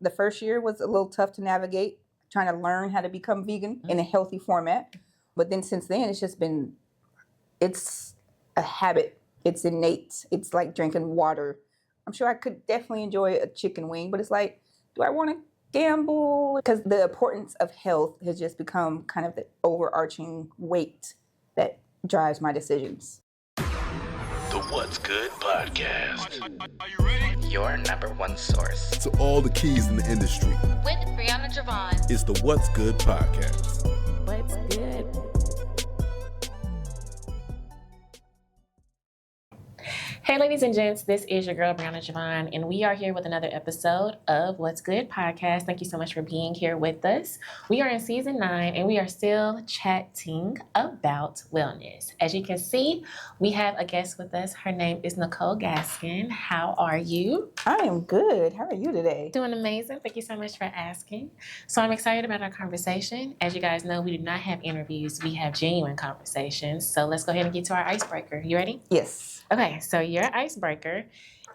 The first year was a little tough to navigate, trying to learn how to become vegan in a healthy format. But then since then, it's a habit. It's innate. It's like drinking water. I'm sure I could definitely enjoy a chicken wing, but it's like, do I want to gamble? Because the importance of health has just become kind of the overarching weight that drives my decisions. The What's Good Podcast. Are you ready? Your number one source to all the keys in the industry. With Brianna Javon. It's the What's Good Podcast. What's good? Hey, ladies and gents, this is your girl, Brianna Javon, and we are here with another episode of What's Good Podcast. Thank you so much for being here with us. We are in season 9, and we are still chatting about wellness. As you can see, we have a guest with us. Her name is Nicole Gaskin. How are you? I am good. How are you today? Doing amazing. Thank you so much for asking. So I'm excited about our conversation. As you guys know, we do not have interviews. We have genuine conversations. So let's go ahead and get to our icebreaker. You ready? Yes. Okay, so your icebreaker,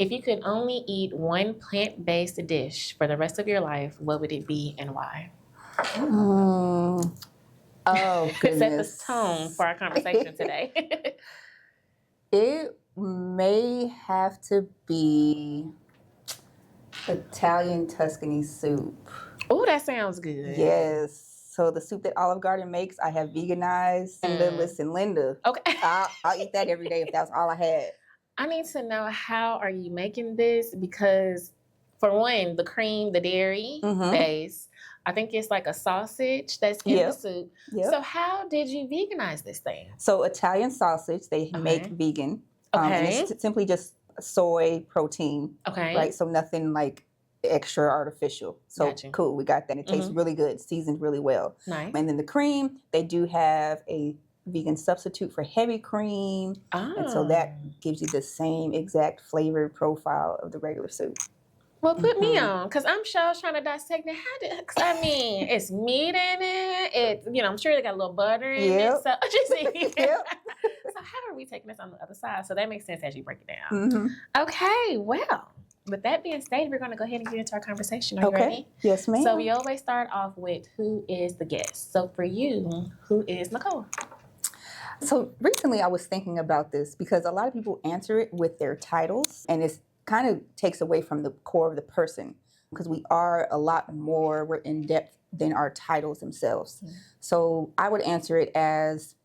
if you could only eat one plant-based dish for the rest of your life, what would it be and why? Oh, goodness. Set the tone for our conversation today. It may have to be Italian Tuscany soup. Oh, that sounds good. Yes. So the soup that Olive Garden makes, I have veganized. Listen, Linda. Okay. I'll eat that every day if that's all I had. I need to know, how are you making this? Because for one, the cream, the dairy base, I think it's like a sausage that's in the soup. Yep. So how did you veganize this thing? So Italian sausage, they make vegan. And it's simply just soy protein. Okay. Right? So nothing like extra artificial. So Gotcha. Cool, we got that. It tastes really good, seasoned really well. Nice. And then the cream, they do have a vegan substitute for heavy cream. And so that gives you the same exact flavor profile of the regular soup. Well, put me on, because I'm sure trying to dissect it. Because I mean, it's meat in it. I'm sure they got a little butter in it. So So how are we taking this on the other side? So that makes sense as you break it down. Okay, well, with that being stated, we're going to go ahead and get into our conversation. Are you ready? Yes, ma'am. So we always start off with who is the guest. So for you, who is Nicole? So recently I was thinking about this because a lot of people answer it with their titles, and it kind of takes away from the core of the person, because we are a lot more, we're in depth than our titles themselves. So I would answer it as,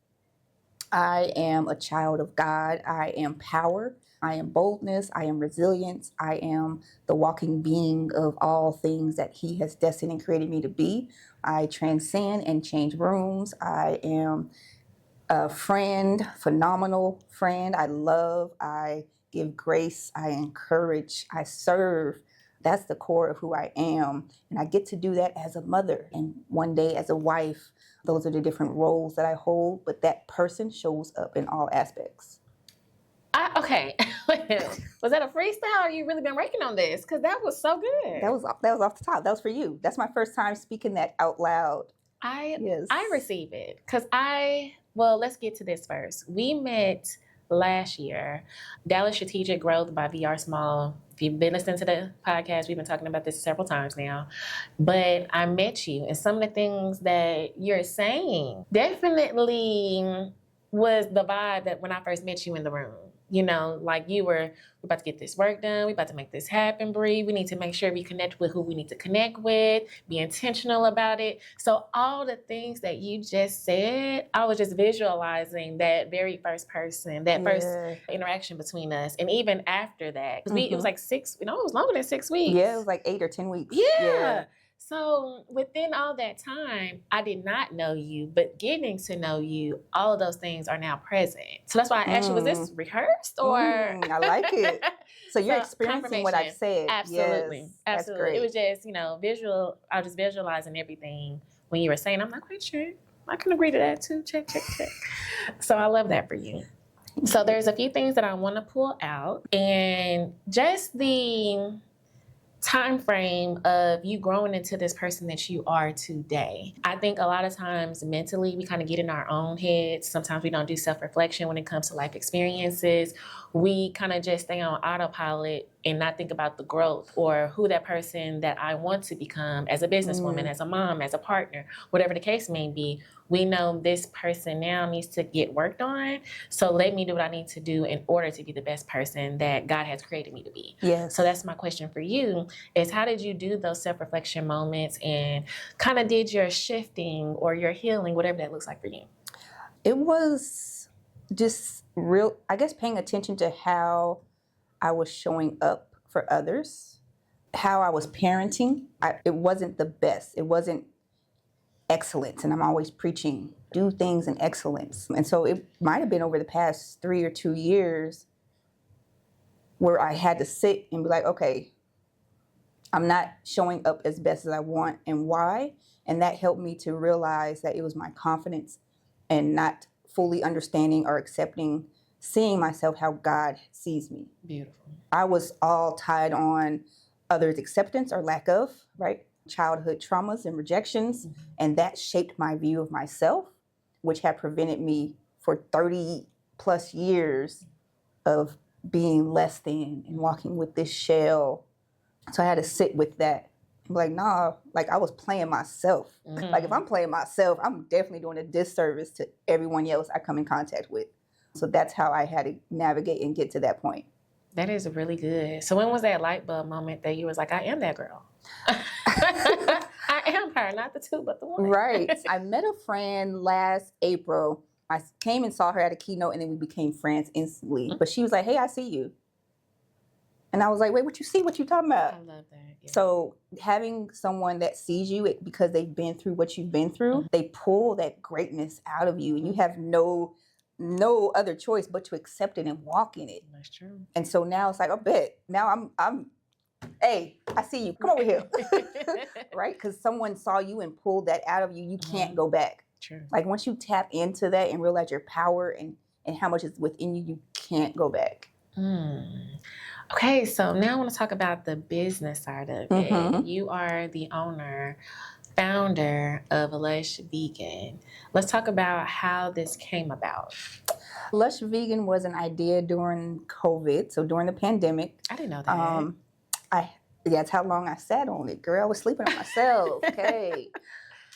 I am a child of God. I am power. I am boldness. I am resilience. I am the walking being of all things that He has destined and created me to be. I transcend and change rooms. I am a friend, phenomenal friend. I love. I give grace. I encourage. I serve. That's the core of who I am. And I get to do that as a mother and one day as a wife. Those are the different roles that I hold, but that person shows up in all aspects. Okay. Was that a freestyle, or you really been working on this? Because that was so good. That was off the top. That was for you. That's my first time speaking that out loud. I receive it. Because let's get to this first. We met last year, Dallas Strategic Growth by VR Small. If you've been listening to the podcast, we've been talking about this several times now. But I met you, and some of the things that you're saying definitely was the vibe that when I first met you in the room. Like we're about to get this work done. We're about to make this happen, Bree. We need to make sure we connect with who we need to connect with, be intentional about it. So all the things that you just said, I was just visualizing that very first person, that first interaction between us. And even after that, because it was like it was longer than 6 weeks. Yeah, it was like 8 or 10 weeks. Yeah. So within all that time, I did not know you, but getting to know you, all of those things are now present. So that's why I asked you, was this rehearsed or? I like it. So you're experiencing what I've said. Absolutely. Yes, Absolutely. That's great. It was just, visual. I was just visualizing everything when you were saying. I'm like, wait, sure. I can agree to that too. Check, check, check. So I love that for you. So there's a few things that I want to pull out, and just the time frame of you growing into this person that you are today. I think a lot of times mentally we kind of get in our own heads. Sometimes we don't do self-reflection when it comes to life experiences, we kind of just stay on autopilot and not think about the growth or who that person that I want to become as a businesswoman, as a mom, as a partner, whatever the case may be. We know this person now needs to get worked on. So let me do what I need to do in order to be the best person that God has created me to be. Yes. So that's my question for you is how did you do those self-reflection moments and kind of did your shifting or your healing, whatever that looks like for you? It was just real, I guess, paying attention to how I was showing up for others, how I was parenting. It wasn't the best. It wasn't excellence. And I'm always preaching, do things in excellence. And so it might have been over the past 3 or 2 years where I had to sit and be like, okay, I'm not showing up as best as I want and why. And that helped me to realize that it was my confidence and not fully understanding or accepting, seeing myself how God sees me. Beautiful. I was all tied on others' acceptance or lack of, right? Childhood traumas and rejections. And that shaped my view of myself, which had prevented me for 30 plus years of being less than and walking with this shell. So I had to sit with that. I'm like, nah, like I was playing myself. Like if I'm playing myself, I'm definitely doing a disservice to everyone else I come in contact with. So that's how I had to navigate and get to that point. That is really good. So when was that light bulb moment that you was like, I am that girl? I am her, not the two, but the one. Right. I met a friend last April. I came and saw her at a keynote and then we became friends instantly. But she was like, hey, I see you. And I was like, wait, what you see? What you talking about? I love that. Yeah. So having someone that sees you because they've been through what you've been through, they pull that greatness out of you and you have no other choice but to accept it and walk in it. That's true. And so now it's like, I bet now I'm hey, I see you. Come over here. Right? Because someone saw you and pulled that out of you. You can't go back. True. Like once you tap into that and realize your power and how much is within you, you can't go back. Okay, so now I want to talk about the business side of it. You are the owner, founder of Lush Vegan. Let's talk about how this came about. Lush Vegan was an idea during COVID, so during the pandemic. I didn't know that. That's how long I sat on it, girl. I was sleeping on myself. Okay.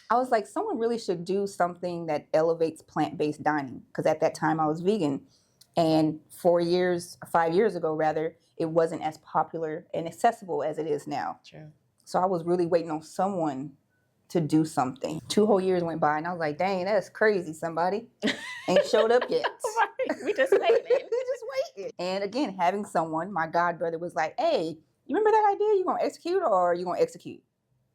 I was like, someone really should do something that elevates plant-based dining, because at that time I was vegan. And 5 years ago, rather, it wasn't as popular and accessible as it is now. True. So I was really waiting on someone to do something. 2 whole years went by, and I was like, dang, that's crazy, somebody. Ain't showed up yet. Right. We just waiting. We just waiting. And again, having someone, my god brother was like, hey, you remember that idea? You gonna execute or you gonna execute?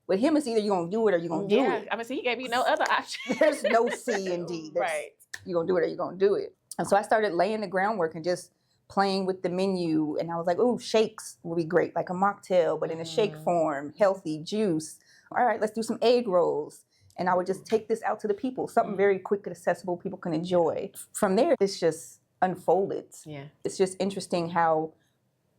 With him, it's either you gonna do it or you gonna do it. I mean, so he gave you no other option. There's no C and D. Right. You gonna do it or you gonna do it. And so I started laying the groundwork and just playing with the menu. And I was like, oh, shakes would be great, like a mocktail, but in a shake form, healthy juice. All right, let's do some egg rolls. And I would just take this out to the people, something very quick and accessible people can enjoy. From there, it's just unfolded. Yeah. It's just interesting how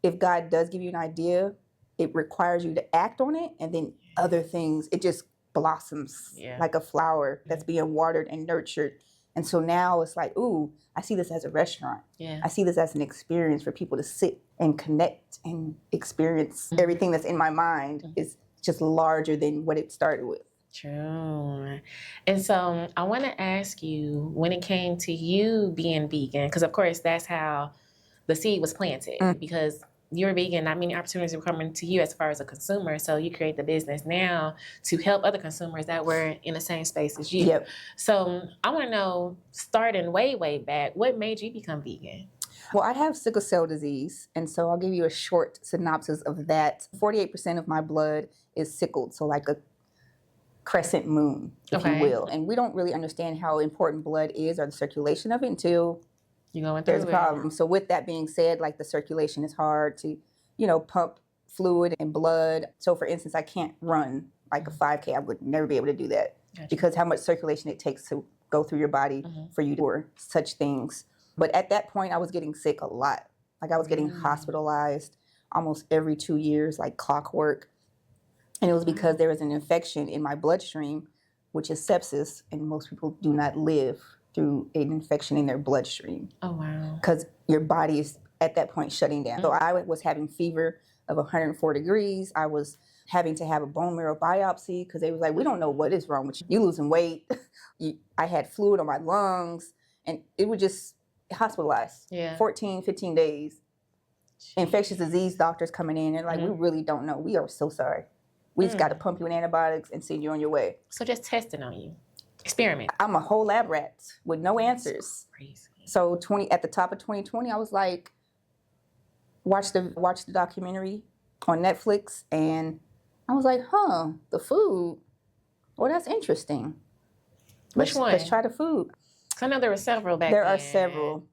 if God does give you an idea, it requires you to act on it. And then other things, it just blossoms like a flower that's being watered and nurtured. And so now it's like, ooh, I see this as a restaurant. Yeah. I see this as an experience for people to sit and connect and experience everything that's in my mind is just larger than what it started with. True. And so I want to ask you, when it came to you being vegan, because of course that's how the seed was planted, because you're vegan, not many opportunities are coming to you as far as a consumer. So you create the business now to help other consumers that were in the same space as you. Yep. So I want to know, starting way, way back, what made you become vegan? Well, I have sickle cell disease, and so I'll give you a short synopsis of that. 48% of my blood is sickled, so like a crescent moon, if you will. And we don't really understand how important blood is or the circulation of it until there's a problem. So with that being said, like the circulation is hard to, pump fluid and blood. So for instance, I can't run like a 5K. I would never be able to do that because how much circulation it takes to go through your body for you to do such things. But at that point, I was getting sick a lot. Like I was getting hospitalized almost every 2 years, like clockwork. And it was because there was an infection in my bloodstream, which is sepsis, and most people do not live through an infection in their bloodstream. Oh, wow. Because your body is at that point shutting down. So I was having fever of 104 degrees. I was having to have a bone marrow biopsy because they was like, we don't know what is wrong with you. You losing weight. I had fluid on my lungs, and it was just hospitalized. 14, 15 days. Infectious disease doctors coming in and like, we really don't know. We are so sorry. We just got to pump you in antibiotics and send you on your way. So just testing on you. Experiment. I'm a whole lab rat with no answers. Crazy. So at the top of 2020, I was like, watch the documentary on Netflix, and I was like, the food. Well, that's interesting. Which one? Let's try the food. I know there were several back There then. are several.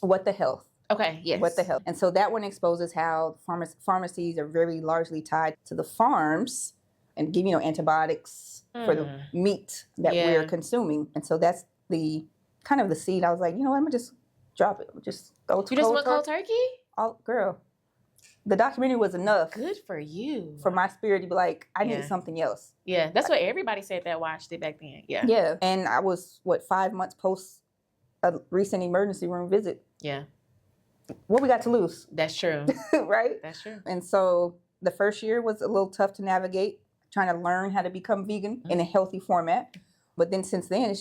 What the Health. Okay, yes. What the Health. And so that one exposes how pharmacies are very largely tied to the farms and give, antibiotics for the meat that we're consuming. And so that's the kind of the seed. I was like, I'm going to just drop it. Just go to You just went cold turkey? Oh, girl. The documentary was enough. Good for you. For my spirit to be like, I need something else. Yeah, that's what everybody said that watched it back then. Yeah. Yeah. And I was, 5 months post a recent emergency room visit. Yeah. What we got to lose? That's true. Right? That's true. And so the first year was a little tough to navigate, trying to learn how to become vegan in a healthy format. But then since then,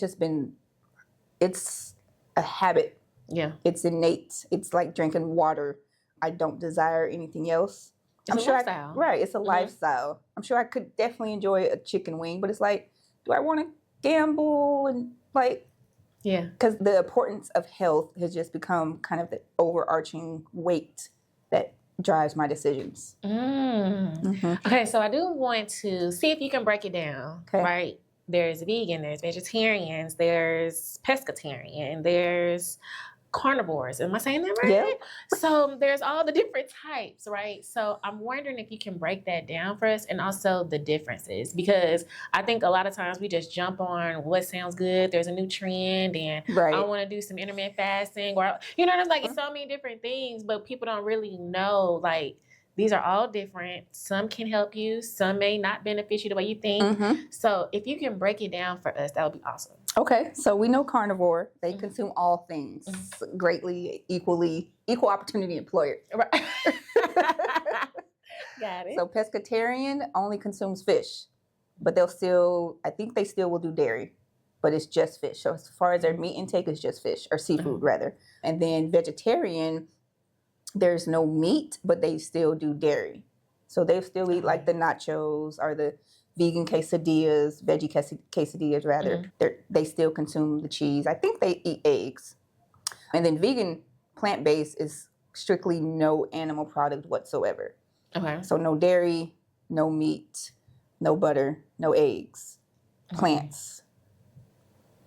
it's a habit. Yeah. It's innate. It's like drinking water. I don't desire anything else. It's a lifestyle. Right. It's a lifestyle. I'm sure I could definitely enjoy a chicken wing, but it's like, do I want to gamble and like, yeah. Because the importance of health has just become kind of the overarching weight that drives my decisions. Okay, so I do want to see if you can break it down, right? There's vegan, there's vegetarians, there's pescatarian, there's carnivores. Am I saying that right? Yeah. So there's all the different types, right? So I'm wondering if you can break that down for us and also the differences, because I think a lot of times we just jump on what sounds good. There's a new trend and I want to do some intermittent fasting or, it's like it's so many different things, but people don't really know, like, these are all different. Some can help you. Some may not benefit you the way you think. So if you can break it down for us, that would be awesome. Okay. So we know carnivore. They consume all things greatly, equal opportunity employer. Right. Got it. So pescatarian only consumes fish, but I think they still will do dairy, but it's just fish. So as far as their meat intake, it's just fish or seafood rather. And then vegetarian, there's no meat, but they still do dairy. So they still eat like the nachos or the vegan quesadillas, veggie quesadillas rather. They still consume the cheese. I think they eat eggs. And then vegan plant-based is strictly no animal product whatsoever. Okay. So no dairy, no meat, no butter, no eggs, plants,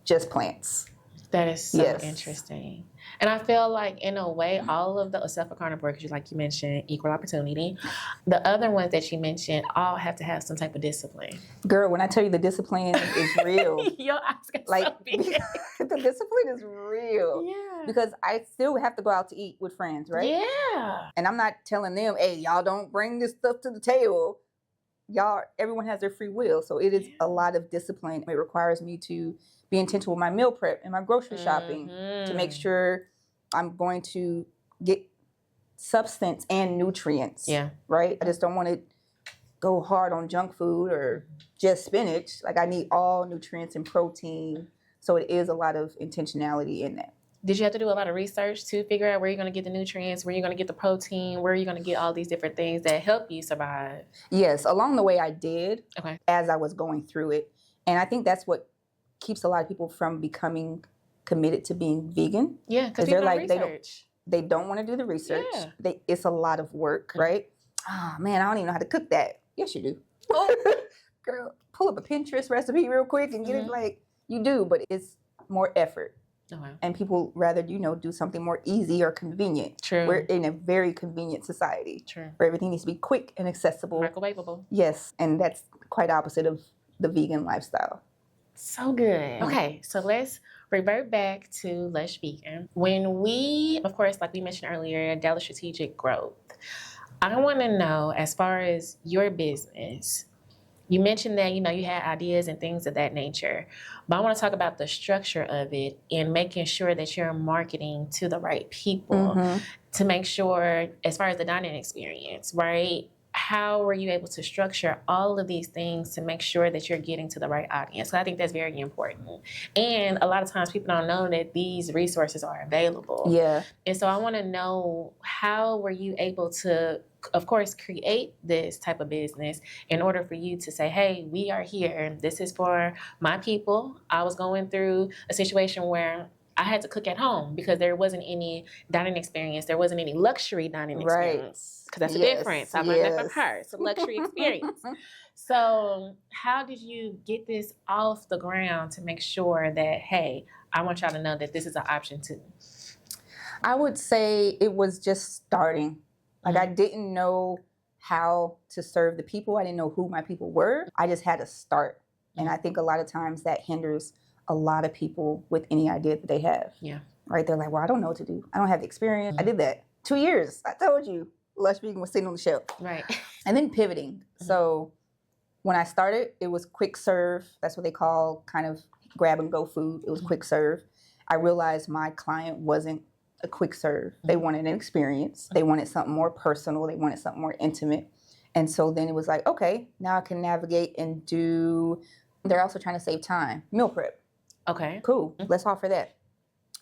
just plants. That is so interesting. And I feel like, in a way, all of the, except for carnivore, because like you mentioned, equal opportunity, the other ones that you mentioned all have to have some type of discipline. Girl, when I tell you the discipline is real. Your eyes got like, so big. The discipline is real. Yeah. Because I still have to go out to eat with friends, right? Yeah. And I'm not telling them, hey, y'all don't bring this stuff to the table. Everyone has their free will. So it is a lot of discipline. It requires me to be intentional with my meal prep and my grocery shopping to make sure I'm going to get substance and nutrients. Yeah. Right? I just don't want to go hard on junk food or just spinach. Like I need all nutrients and protein. So it is a lot of intentionality in that. Did you have to do a lot of research to figure out where you're going to get the nutrients, where you're going to get the protein, where you're going to get all these different things that help you survive? Yes. Along the way I did as I was going through it. And I think that's what keeps a lot of people from becoming committed to being vegan. Yeah, because they're like they don't want to do the research. Yeah. It's a lot of work, right? Oh man, I don't even know how to cook that. Yes, you do. Oh, girl, pull up a Pinterest recipe real quick and get it like you do, but it's more effort. And people rather, do something more easy or convenient. True. We're in a very convenient society. True. Where everything needs to be quick and accessible. Microwavable. Yes, and that's quite opposite of the vegan lifestyle. So good. Okay, so let's revert back to Lush Vegan. When we, of course, like we mentioned earlier, Dallas Strategic Growth, I want to know, as far as your business, you mentioned that, you had ideas and things of that nature, but I want to talk about the structure of it and making sure that you're marketing to the right people. to make sure, as far as the dining experience, right? How were you able to structure all of these things to make sure that you're getting to the right audience? So I think that's very important. And a lot of times people don't know that these resources are available. Yeah. And so I want to know, how were you able to, of course, create this type of business in order for you to say, hey, we are here. This is for my people. I was going through a situation where I had to cook at home because there wasn't any dining experience. There wasn't any luxury dining experience. Because that's the difference. I learned that from her. It's a luxury experience. So how did you get this off the ground to make sure that, hey, I want y'all to know that this is an option too? I would say it was just starting. Like, I didn't know how to serve the people. I didn't know who my people were. I just had to start. And I think a lot of times that hinders a lot of people with any idea that they have. Yeah. Right? They're like, well, I don't know what to do. I don't have the experience. I did that 2 years. I told you. Lush Vegan was sitting on the shelf. Right. And then pivoting. So when I started, it was quick serve. That's what they call kind of grab and go food. It was quick serve. I realized my client wasn't a quick serve. They wanted an experience. They wanted something more personal. They wanted something more intimate. And so then it was like, okay, now I can navigate and do, they're also trying to save time. Meal prep. Okay. Cool. Let's offer that.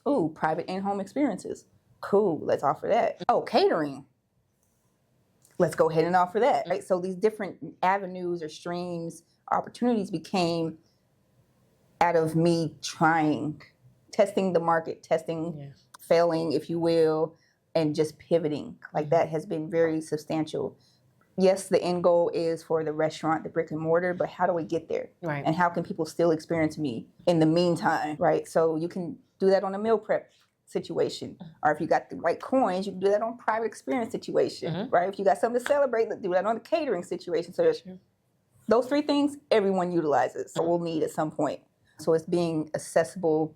Ooh, private in-home experiences. Cool. Let's offer that. Oh, catering. Let's go ahead and offer that. Right. So these different avenues or streams, opportunities became out of me trying, testing the market, failing, if you will, and just pivoting. Like, that has been very substantial. Yes, the end goal is for the restaurant, the brick and mortar, but how do we get there? Right. And how can people still experience me in the meantime, right? So you can do that on a meal prep situation. Or if you got the right coins, you can do that on a private experience situation, right? If you got something to celebrate, do that on a catering situation. So there's those three things everyone utilizes or will need at some point. So it's being accessible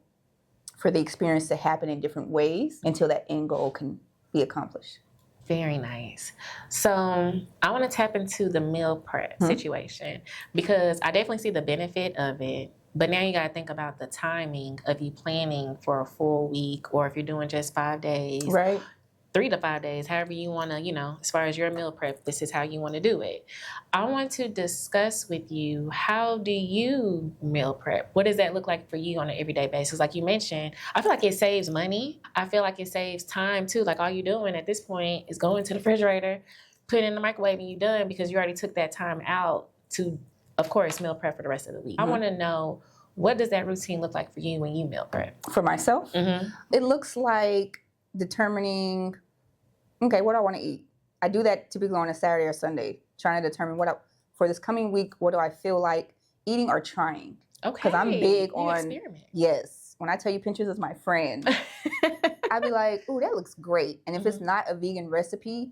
for the experience to happen in different ways until that end goal can be accomplished. Very nice. So I want to tap into the meal prep situation because I definitely see the benefit of it. But now you got to think about the timing of you planning for a full week, or if you're doing just 5 days, right? 3 to 5 days, however you want to, as far as your meal prep, this is how you want to do it. I want to discuss with you, how do you meal prep? What does that look like for you on an everyday basis? Like you mentioned, I feel like it saves money. I feel like it saves time too. Like, all you're doing at this point is going to the refrigerator, put it in the microwave, and you're done because you already took that time out to, of course, meal prep for the rest of the week. I want to know, what does that routine look like for you when you meal prep? For myself, it looks like determining, okay, what I want to eat. I do that typically on a Saturday or Sunday, trying to determine for this coming week, what do I feel like eating or trying? Okay. Because I'm big you on, experiment. Yes. When I tell you Pinterest is my friend, I'd be like, ooh, that looks great. And if it's not a vegan recipe,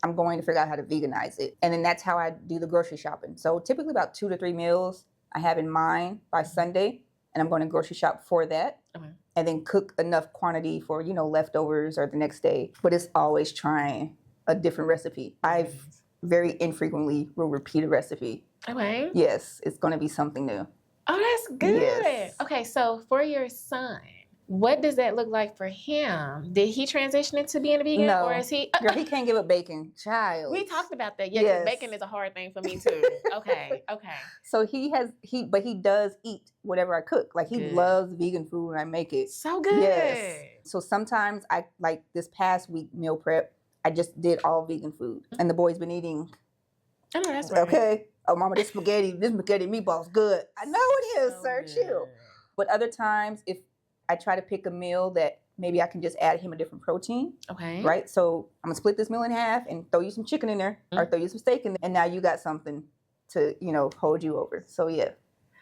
I'm going to figure out how to veganize it. And then that's how I do the grocery shopping. So typically about 2 to 3 meals I have in mind by Sunday, and I'm going to grocery shop for that. Okay. And then cook enough quantity for, leftovers or the next day. But it's always trying a different recipe. I've very infrequently will repeat a recipe. Okay. Yes, it's going to be something new. Oh, that's good. Yes. Okay, so for your son, what does that look like for him? Did he transition into being a vegan? No. Or is he? Girl, he can't give up bacon. Child. We talked about that. Yeah, Yes. Bacon is a hard thing for me too. Okay. So he does eat whatever I cook. Like, he Good. loves vegan food when I make it. So good. Yes. So sometimes like this past week meal prep, I just did all vegan food. And the boy's been eating. I know that's right. Okay. Oh, mama, this spaghetti meatball's good. I know it is, So sir. good. Chill. But other times, if I try to pick a meal that maybe I can just add him a different protein. Okay. Right? So I'm going to split this meal in half and throw you some chicken in there or throw you some steak in there. And now you got something to, hold you over. So, yeah.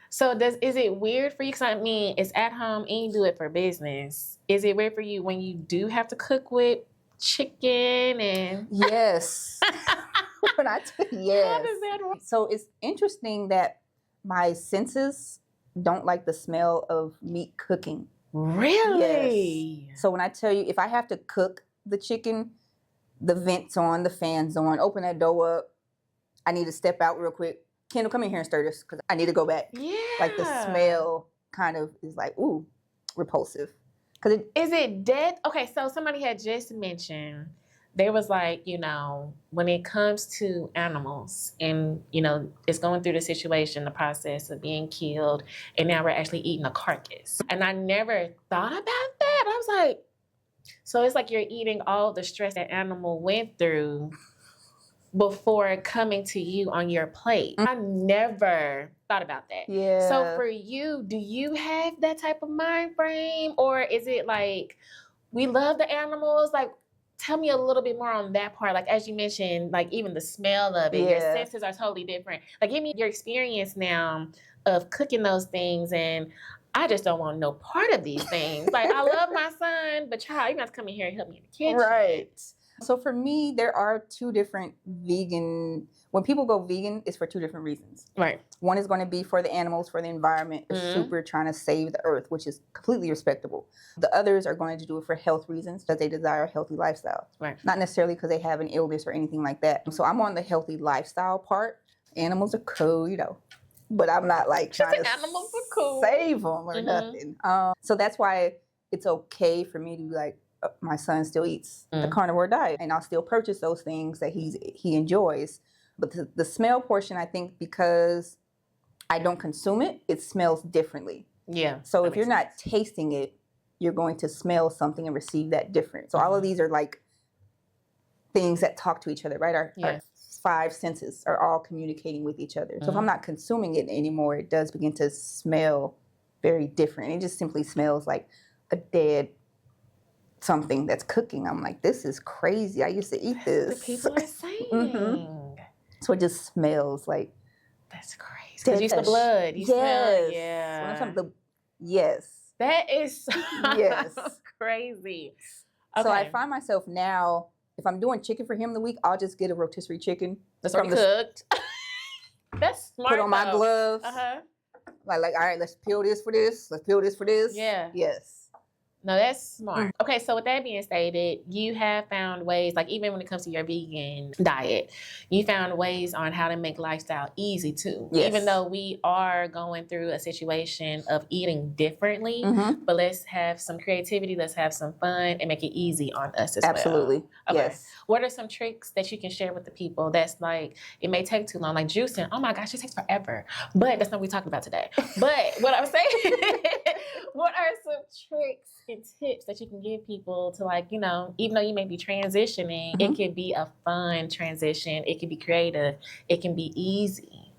So is it weird for you? Because I mean, it's at home and you do it for business. Is it weird for you when you do have to cook with chicken and... Yes. Yes. How does that work? So it's interesting that my senses don't like the smell of meat cooking. Really? Yes. So when I tell you, if I have to cook the chicken, the vents on, the fans on, open that door up, I need to step out real quick. Kendall, come in here and stir this because I need to go back. Yeah. Like, the smell kind of is like, ooh, repulsive. Because Is it death? Okay, so somebody had just mentioned, they was like, when it comes to animals and, it's going through the situation, the process of being killed, and now we're actually eating a carcass. And I never thought about that. I was like, so it's like you're eating all the stress that animal went through before coming to you on your plate. I never thought about that. Yeah. So for you, do you have that type of mind frame? Or is it like, we love the animals? Like, tell me a little bit more on that part. Like, as you mentioned, like even the smell of it, your senses are totally different. Like, give me your experience now of cooking those things, and I just don't want no part of these things. Like, I love my son, but child, you got to come in here and help me in the kitchen. Right. So for me, there are two different vegan. When people go vegan, it's for two different reasons. Right. One is going to be for the animals, for the environment, super trying to save the earth, which is completely respectable. The others are going to do it for health reasons, because they desire a healthy lifestyle. Right. Not necessarily because they have an illness or anything like that. So I'm on the healthy lifestyle part. Animals are cool, but I'm not like trying to animals are cool. Save them or nothing. So that's why it's okay for me to be like, my son still eats the carnivore diet, and I'll still purchase those things that he enjoys. But the smell portion, I think, because I don't consume it, it smells differently. Yeah. So if you're not tasting it, you're going to smell something and receive that different. So all of these are like things that talk to each other, right? Our five senses are all communicating with each other. So if I'm not consuming it anymore, it does begin to smell very different. It just simply smells like a dead something that's cooking. I'm like, this is crazy. I used to eat this. The people are saying. So it just smells like. That's crazy. Because you smell blood. You smell, yes. That is so crazy. Okay. So I find myself now, if I'm doing chicken for him the week, I'll just get a rotisserie chicken. That's already cooked. That's smart. Put on my gloves. Like, all right, let's peel this for this. Let's peel this for this. Yeah. Yes. No, that's smart. Okay, so with that being stated, you have found ways, like even when it comes to your vegan diet, you found ways on how to make lifestyle easy too. Yes. Even though we are going through a situation of eating differently, but let's have some creativity, let's have some fun, and make it easy on us as well. Absolutely. Okay. Yes. What are some tricks that you can share with the people that's like, it may take too long, like juicing, oh my gosh, it takes forever. But that's not what we're talking about today. But what I'm saying, what are some tricks and tips that you can give people to, like, even though you may be transitioning, it can be a fun transition, it can be creative, it can be easy.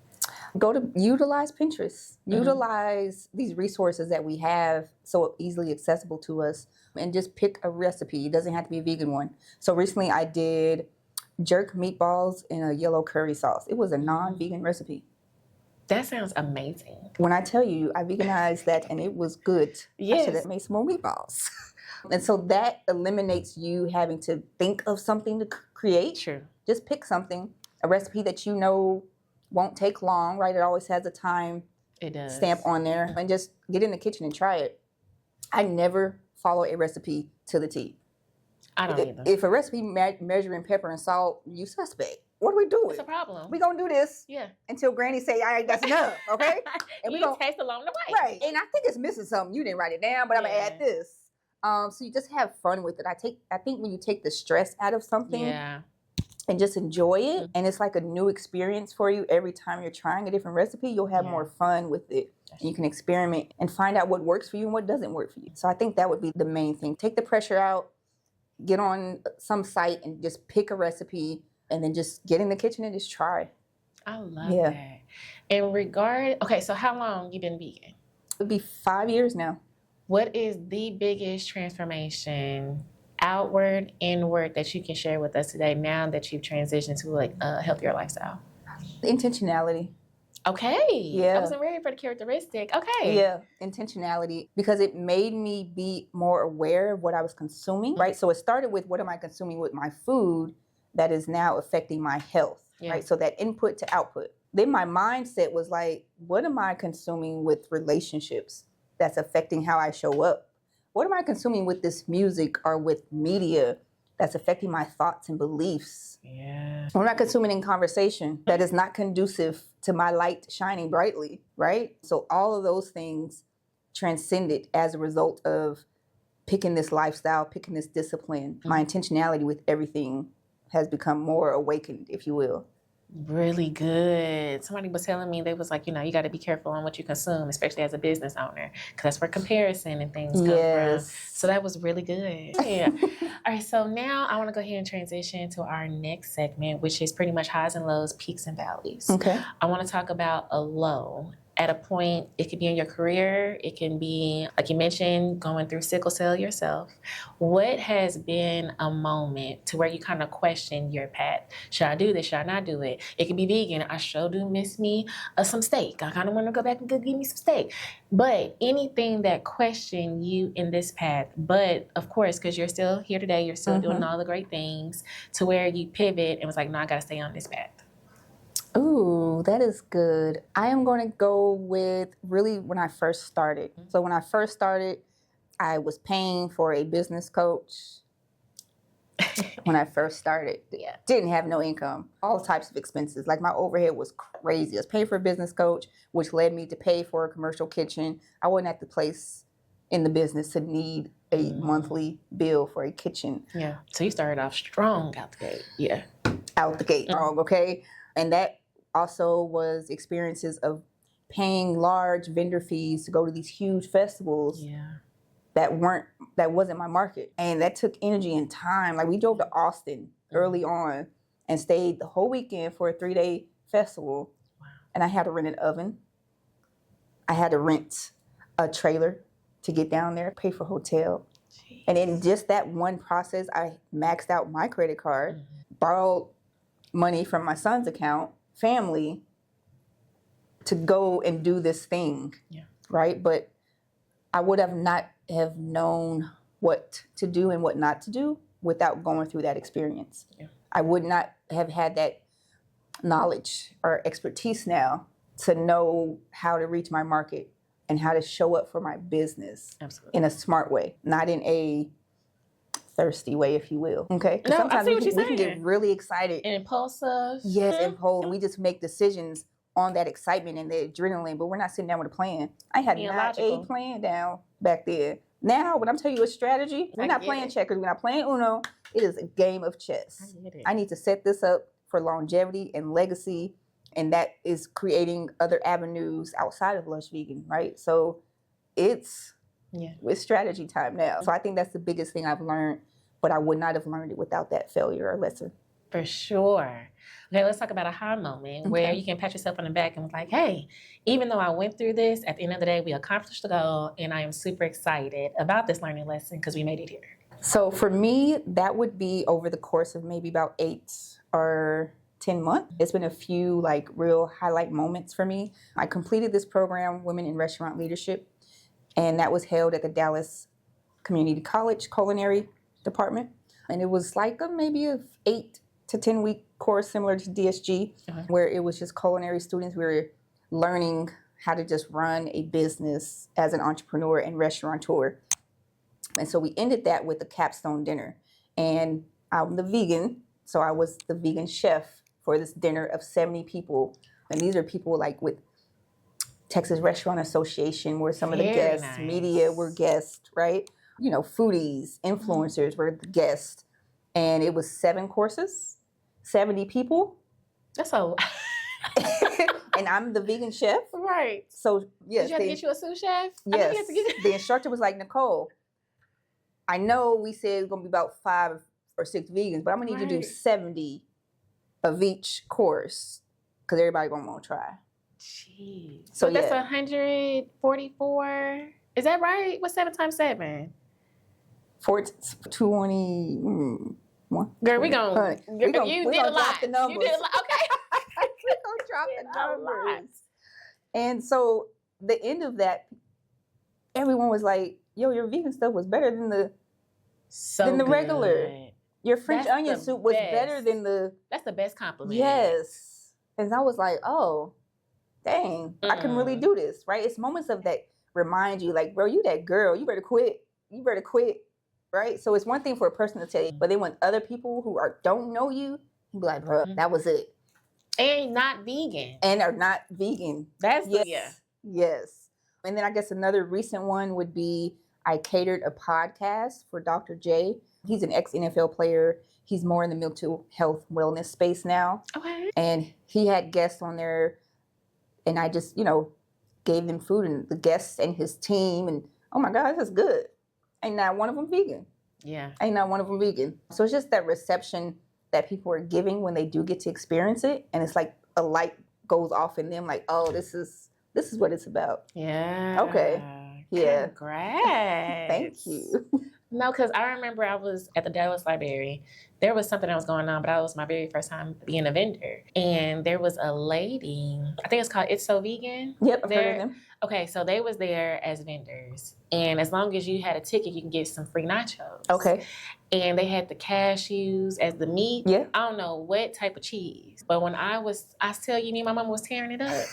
Go to utilize Pinterest, utilize these resources that we have so easily accessible to us, and just pick a recipe. It doesn't have to be a vegan one. So recently I did jerk meatballs in a yellow curry sauce. It was a non-vegan recipe. That sounds amazing. When I tell you, I veganized that and it was good. Yes. I should have made some more meatballs. And so that eliminates you having to think of something to create. True. Just pick something, a recipe that you know won't take long, right? It always has a time stamp on there. And just get in the kitchen and try it. I never follow a recipe to the T. I don't either. If a recipe measuring pepper and salt, you suspect. What are we doing? It's a problem. We're going to do this until Granny say, all right, that's enough, okay? And we gonna taste along the way. Right. And I think it's missing something. You didn't write it down, but I'm going to add this. So you just have fun with it. I think when you take the stress out of something and just enjoy it, and it's like a new experience for you every time you're trying a different recipe, you'll have more fun with it. And you can experiment and find out what works for you and what doesn't work for you. So I think that would be the main thing. Take the pressure out, get on some site and just pick a recipe, and then just get in the kitchen and just try. I love that. Okay, so how long you been vegan? It'll be 5 years now. What is the biggest transformation, outward, inward, that you can share with us today now that you've transitioned to a healthier lifestyle? Intentionality. Okay. Yeah. I wasn't ready for the characteristic. Okay. Yeah, intentionality, because it made me be more aware of what I was consuming, right? So it started with, what am I consuming with my food that is now affecting my health, right? So that input to output. Then my mindset was like, what am I consuming with relationships that's affecting how I show up? What am I consuming with this music or with media that's affecting my thoughts and beliefs? Yeah. What am I consuming in conversation that is not conducive to my light shining brightly, right? So all of those things transcended as a result of picking this lifestyle, picking this discipline, my intentionality with everything has become more awakened, if you will. Really good. Somebody was telling me, they was like, you got to be careful on what you consume, especially as a business owner, because that's where comparison and things come from. So that was really good. Yeah. All right. So now I want to go ahead and transition to our next segment, which is pretty much highs and lows, peaks and valleys. Okay. I want to talk about a low. At a point, it could be in your career. It can be, like you mentioned, going through sickle cell yourself. What has been a moment to where you kind of question your path? Should I do this? Should I not do it? It could be vegan. I sure do miss me some steak. I kind of want to go back and go get me some steak. But anything that question you in this path, but of course, because you're still here today, you're still doing all the great things, to where you pivot and was like, no, I got to stay on this path. Ooh, that is good. I am going to go with really when I first started. So when I first started, I was paying for a business coach. When I first started, didn't have no income, all types of expenses. Like my overhead was crazy. I was paying for a business coach, which led me to pay for a commercial kitchen. I wasn't at the place in the business to need a monthly bill for a kitchen. Yeah. So you started off strong out the gate. Yeah. Out the gate, wrong, okay? And that also was experiences of paying large vendor fees to go to these huge festivals that wasn't my market. And that took energy and time. Like we drove to Austin early on and stayed the whole weekend for a 3-day festival. Wow. And I had to rent an oven. I had to rent a trailer to get down there, pay for hotel. Jeez. And in just that one process, I maxed out my credit card, borrowed money from my son's account, family, to go and do this thing, right? But I would have not have known what to do and what not to do without going through that experience. Yeah. I would not have had that knowledge or expertise now to know how to reach my market and how to show up for my business in a smart way, not in a thirsty way, if you will. Okay? No, sometimes I see what you're saying. We can get really excited. And impulsive. Yes, impulsive. We just make decisions on that excitement and the adrenaline, but we're not sitting down with a plan. I had not a plan down back then. Now, when I'm telling you a strategy, we're not playing checkers, we're not playing Uno. It is a game of chess. I need to set this up for longevity and legacy, and that is creating other avenues outside of Lush Vegan, right? So it's strategy time now. So I think that's the biggest thing I've learned, but I would not have learned it without that failure or lesson. For sure. Okay, let's talk about a high moment where you can pat yourself on the back and be like, hey, even though I went through this, at the end of the day, we accomplished the goal, and I am super excited about this learning lesson because we made it here. So for me, that would be over the course of maybe about 8 or 10 months. It's been a few like real highlight moments for me. I completed this program, Women in Restaurant Leadership, and that was held at the Dallas Community College Culinary Department. And it was like maybe a 8 to 10 week course similar to DSG, where it was just culinary students. We were learning how to just run a business as an entrepreneur and restaurateur. And so we ended that with a capstone dinner. And I'm the vegan, so I was the vegan chef for this dinner of 70 people. And these are people like with Texas Restaurant Association, where some of the guests, media were guests, right? You know, foodies, influencers were the guests. And it was 7 courses, 70 people. That's a lot. And I'm the vegan chef. Right. So, yes. Did you have to get you a sous chef? Yes. The instructor was like, Nicole, I know we said it's going to be about 5 or 6 vegans, but I'm going to need you to do 70 of each course because everybody going to want to try. Jeez. So that's 144. Is that right? What's 7 times 7? 21. Girl, we gonna you did a lot. The numbers. You did a lot. Okay. We're gonna drop the numbers. And so the end of that, everyone was like, "Yo, your vegan stuff was better than the regular. Your French onion soup was better than the." That's the best compliment. Yes. And I was like, "Oh, dang, I can really do this." Right? It's moments of that remind you, like, bro, you that girl. You better quit. You better quit. Right? So it's one thing for a person to tell you, but then when other people who don't know you, be like, bro, that was it. And not vegan. And are not vegan. That's Yes. And then I guess another recent one would be I catered a podcast for Dr. J. He's an ex-NFL player. He's more in the mental health wellness space now. Okay. And he had guests on there, and I just, gave them food, and the guests and his team, and oh my God, this is good. Ain't not one of them vegan. Yeah. Ain't not one of them vegan. So it's just that reception that people are giving when they do get to experience it. And it's like a light goes off in them, like, oh, this is what it's about. Yeah. Okay. Yeah. Congrats. Thank you. No, because I remember I was at the Dallas Library. There was something that was going on, but that was my very first time being a vendor. And there was a lady, I think it's called It's So Vegan. Yep, I've heard of them. Okay, so they was there as vendors. And as long as you had a ticket, you can get some free nachos. Okay. And they had the cashews as the meat. Yeah. I don't know what type of cheese. But when I tell you, me and my mom was tearing it up.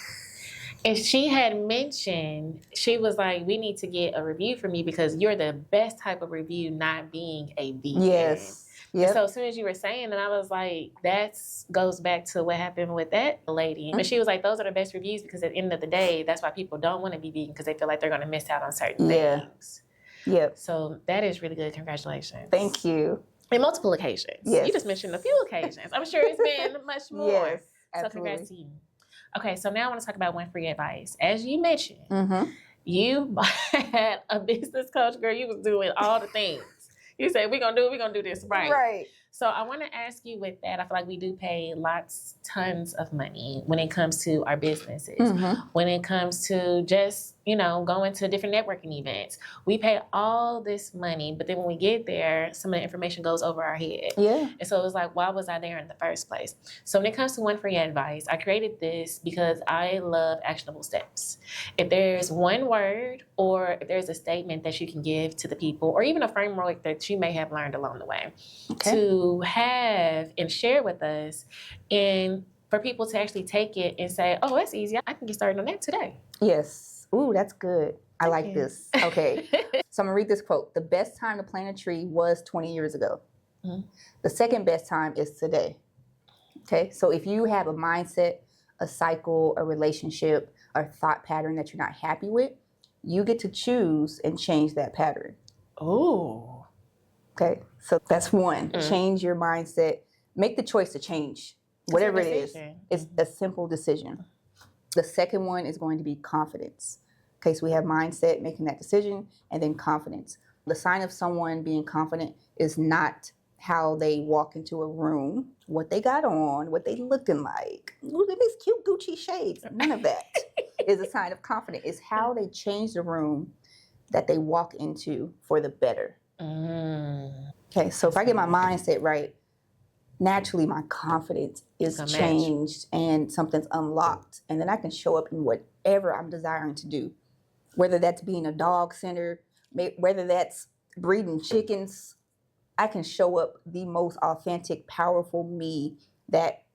And she had mentioned, she was like, we need to get a review from you because you're the best type of review not being a vegan. Yes. Yep. So as soon as you were saying it, I was like, that goes back to what happened with that lady. But she was like, those are the best reviews because at the end of the day, that's why people don't want to be vegan because they feel like they're going to miss out on certain things. Yep. So that is really good. Congratulations. Thank you. In multiple occasions. Yes. You just mentioned a few occasions. I'm sure it's been much more. Yes, so absolutely. congrats to you. Okay, so now I want to talk about one free advice. As you mentioned, Mm-hmm. you had a business coach, girl. You was doing all the things. You said, we're going to do this right. Right. So I want to ask you with that, I feel like we do pay tons of money when it comes to our businesses, Mm-hmm. when it comes to just, going to different networking events. We pay all this money, but then when we get there, some of the information goes over our head. Yeah. And so it was like, why was I there in the first place? So when it comes to one free advice, I created this because I love actionable steps. If there's one word or if there's a statement that you can give to the people, or even a framework that you may have learned along the way, to have and share with us, and for people to actually take it and say, oh, that's easy. I can get started on that today. Yes. Ooh, that's good. I like you. this. Okay. So I'm going to read this quote. The best time to plant a tree was 20 years ago. Mm-hmm. The second best time is today. Okay. So if you have a mindset, a cycle, a relationship, or thought pattern that you're not happy with, you get to choose and change that pattern. Oh. Okay. So that's one. Change your mindset. Make the choice to change. Whatever it is. It's a simple decision. The second one is going to be confidence. Okay, so we have mindset, making that decision, and then confidence. The sign of someone being confident is not how they walk into a room, what they got on, what they looking like. Look at these cute Gucci shades. None of that is a sign of confidence. It's how they change the room that they walk into for the better. Okay, so if I get my mindset right, naturally my confidence is changed and something's unlocked. And then I can show up in whatever I'm desiring to do. Whether that's being a dog center, whether that's breeding chickens, I can show up the most authentic, powerful me that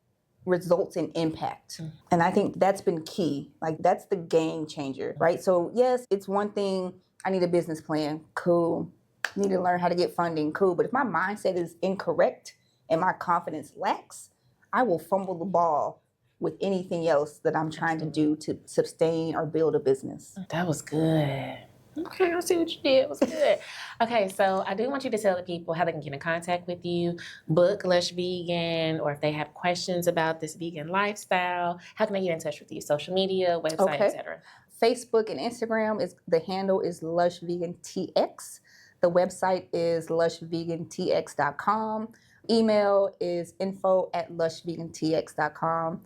results in impact. And I think that's been key. Like, that's the game changer, right? So yes, it's one thing, I need a business plan. Cool. Need to learn how to get funding. Cool. But if my mindset is incorrect and my confidence lacks, I will fumble the ball with anything else that I'm trying to do to sustain or build a business. That was good. Okay, I see what you did. It was good. Okay, so I do want you to tell the people how they can get in contact with you, book Lush Vegan, or if they have questions about this vegan lifestyle, how can they get in touch with you? Social media, website, etc. Facebook and Instagram, the handle is Lush Vegan TX. The website is lushvegantx.com. Email is info@lushvegantx.com.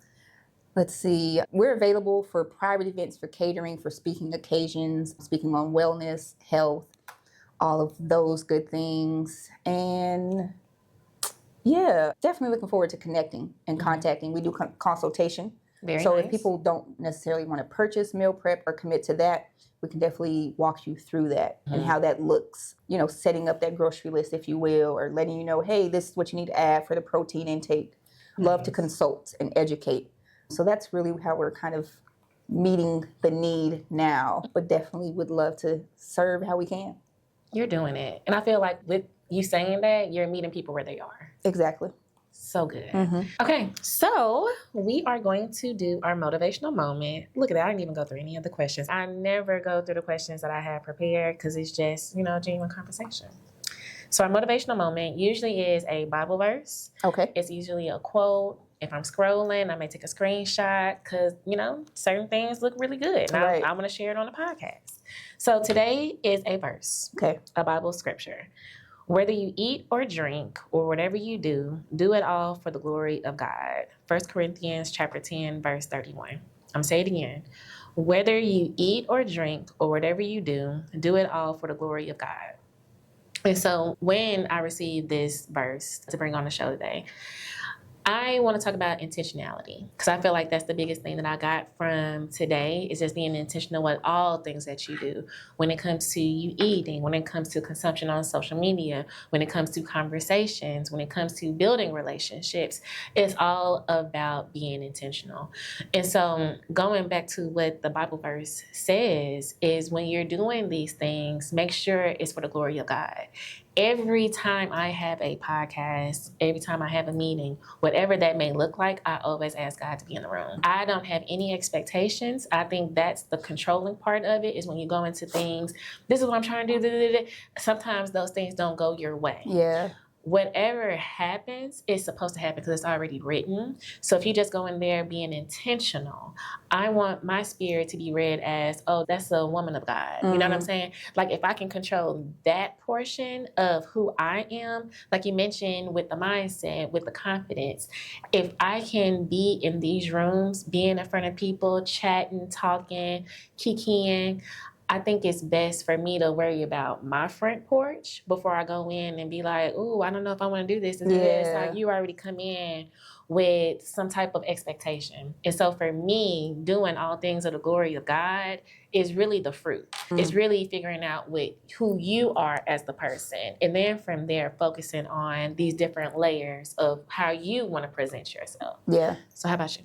Let's see. We're available for private events, for catering, for speaking occasions, speaking on wellness, health, all of those good things. And yeah, definitely looking forward to connecting and contacting. We do consultation. Very so nice. If people don't necessarily want to purchase meal prep or commit to that, we can definitely walk you through that and how that looks, setting up that grocery list, if you will, or letting you know, hey, this is what you need to add for the protein intake. Love to consult and educate. So that's really how we're kind of meeting the need now, but definitely would love to serve how we can. You're doing it. And I feel like with you saying that, you're meeting people where they are. Exactly. So good. Okay, so we are going to do our motivational moment. Look at that. I didn't even go through any of the questions. I never go through the questions that I have prepared because it's just, genuine conversation. So our motivational moment usually is a Bible verse. Okay. It's usually a quote. If I'm scrolling, I may take a screenshot because, certain things look really good. And Right. I want to share it on the podcast. So today is a verse, Okay. a Bible scripture. Whether you eat or drink or whatever you do it all for the glory of God. 1 Corinthians chapter 10, verse 31. I'm going to say it again. Whether you eat or drink or whatever you do it all for the glory of God. And so when I received this verse to bring on the show today, I want to talk about intentionality because I feel like that's the biggest thing that I got from today is just being intentional with all things that you do. When it comes to you eating, when it comes to consumption on social media, when it comes to conversations, when it comes to building relationships, it's all about being intentional. And so going back to what the Bible verse says is when you're doing these things, make sure it's for the glory of God. Every time I have a podcast, every time I have a meeting, whatever that may look like, I always ask God to be in the room. I don't have any expectations. I think that's the controlling part of it is when you go into things, this is what I'm trying to do. Sometimes those things don't go your way. Yeah. Whatever happens is supposed to happen because it's already written. So if you just go in there being intentional, I want my spirit to be read as, oh, that's a woman of God. You know what I'm saying? Like if I can control that portion of who I am, like you mentioned with the mindset, with the confidence, if I can be in these rooms, being in front of people, chatting, talking, kikiing, I think it's best for me to worry about my front porch before I go in and be like, ooh, I don't know if I want to do this and do this. Like you already come in with some type of expectation. And so for me, doing all things of the glory of God is really the fruit. It's really figuring out who you are as the person. And then from there, focusing on these different layers of how you want to present yourself. Yeah. So how about you?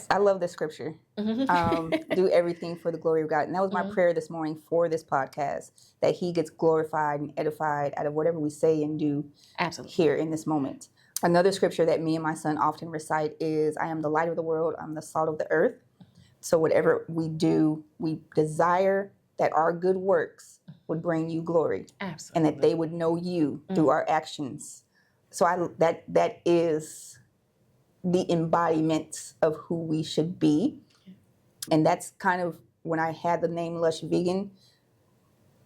I love the scripture. Do everything for the glory of God. And that was my prayer this morning for this podcast, that he gets glorified and edified out of whatever we say and do here in this moment. Another scripture that me and my son often recite is, I am the light of the world. I'm the salt of the earth. So whatever we do, we desire that our good works would bring you glory. Absolutely. And that they would know you through our actions. So that is the embodiment of who we should be. And that's kind of when I had the name Lush Vegan,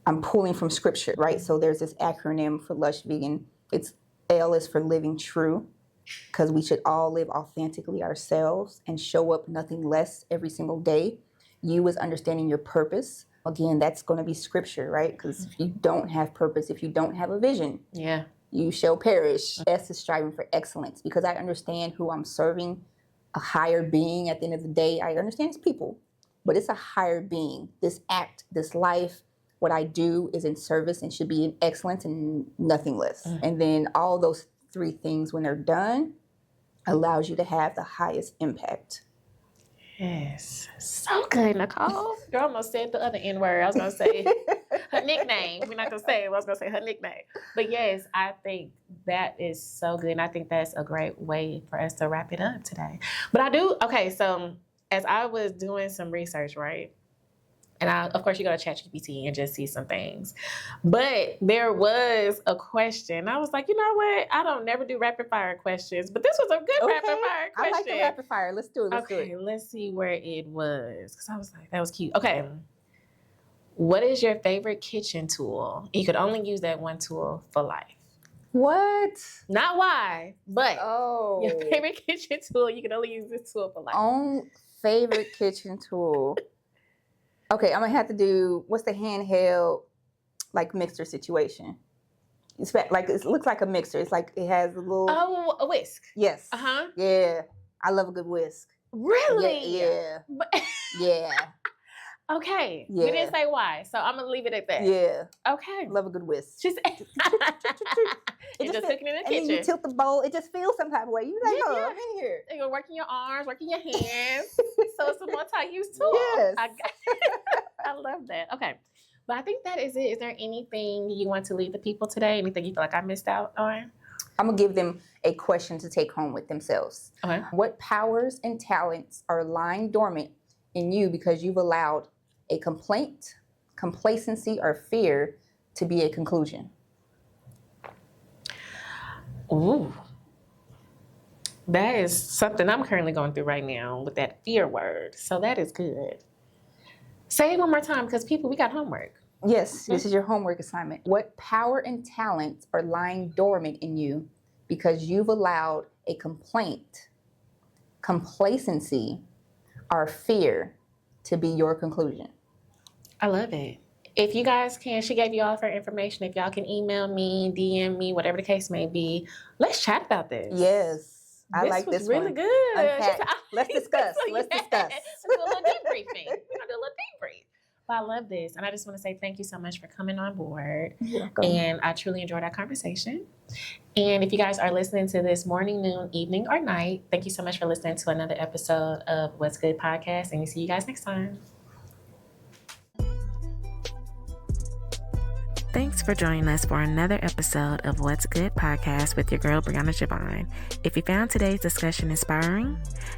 I'm pulling from scripture, right? So there's this acronym for Lush Vegan. It's L is for living true, because we should all live authentically ourselves and show up nothing less every single day. U is understanding your purpose. Again, that's going to be scripture, right? Because if you don't have purpose, if you don't have a vision, you shall perish. S is striving for excellence, because I understand who I'm serving, a higher being. At the end of the day, I understand it's people, but it's a higher being. This act, this life, what I do is in service and should be in excellence and nothing less. And then all those three things, when they're done, allows you to have the highest impact. Yes. So good, Nicole. You almost said the other N word. I was going to say her nickname. We're not going to say it. I was going to say her nickname. But yes, I think that is so good. And I think that's a great way for us to wrap it up today. But so as I was doing some research, right? And of course, you go to ChatGPT and just see some things. But there was a question. I was like, you know what? I don't never do rapid fire questions, but this was a good rapid fire question. I like the rapid fire. Let's do it. Okay, let's see where it was. Because I was like, that was cute. Okay. What is your favorite kitchen tool? You could only use that one tool for life. What? Not why, but your Oh. favorite kitchen tool, you can only use this tool for life. Own favorite kitchen tool. Okay, I'm gonna have to do, what's the handheld like mixer situation? It's like, it looks like a mixer. It's like it has a little. Oh, a whisk. Yes. Uh-huh. Yeah, I love a good whisk. Really? Yeah. But, Yeah. okay. Yeah. We didn't say why, so I'm gonna leave it at that. Yeah. Okay. Love a good whisk. She's It just cooking in the and then you kitchen. tilt the bowl. It just feels some type of way. You like, Yeah, oh, yeah. I'm in here. You're working your arms, working your hands. So it's a multi-use tool. Yes. I love that. Okay. But I think that is it. Is there anything you want to leave the people today? Anything you feel like I missed out on? I'm going to give them a question to take home with themselves. Okay. What powers and talents are lying dormant in you because you've allowed a complaint, complacency, or fear to be a conclusion? Ooh. That is something I'm currently going through right now with that fear word. So that is good. Say it one more time because people, we got homework. Yes, this is your homework assignment. What power and talents are lying dormant in you because you've allowed a complaint, complacency, or fear to be your conclusion? I love it. If you guys can, she gave you all of her information. If y'all can email me, DM me, whatever the case may be, let's chat about this. Yes, I this like was this really one. good. Unpack. She's Let's discuss. Let's discuss. Let's do a little debriefing. We're going to do a little debrief. But I love this. And I just want to say thank you so much for coming on board. You're welcome. And I truly enjoyed our conversation. And if you guys are listening to this morning, noon, evening, or night, thank you so much for listening to another episode of What's Good Podcast. And we'll see you guys next time. Thanks for joining us for another episode of What's Good Podcast with your girl, Brianna Javon. If you found today's discussion inspiring,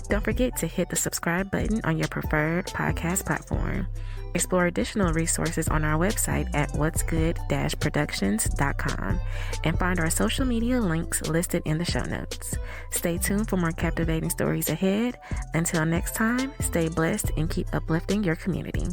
don't forget to hit the subscribe button on your preferred podcast platform. Explore additional resources on our website at whatsgood-productions.com and find our social media links listed in the show notes. Stay tuned for more captivating stories ahead. Until next time, stay blessed and keep uplifting your community.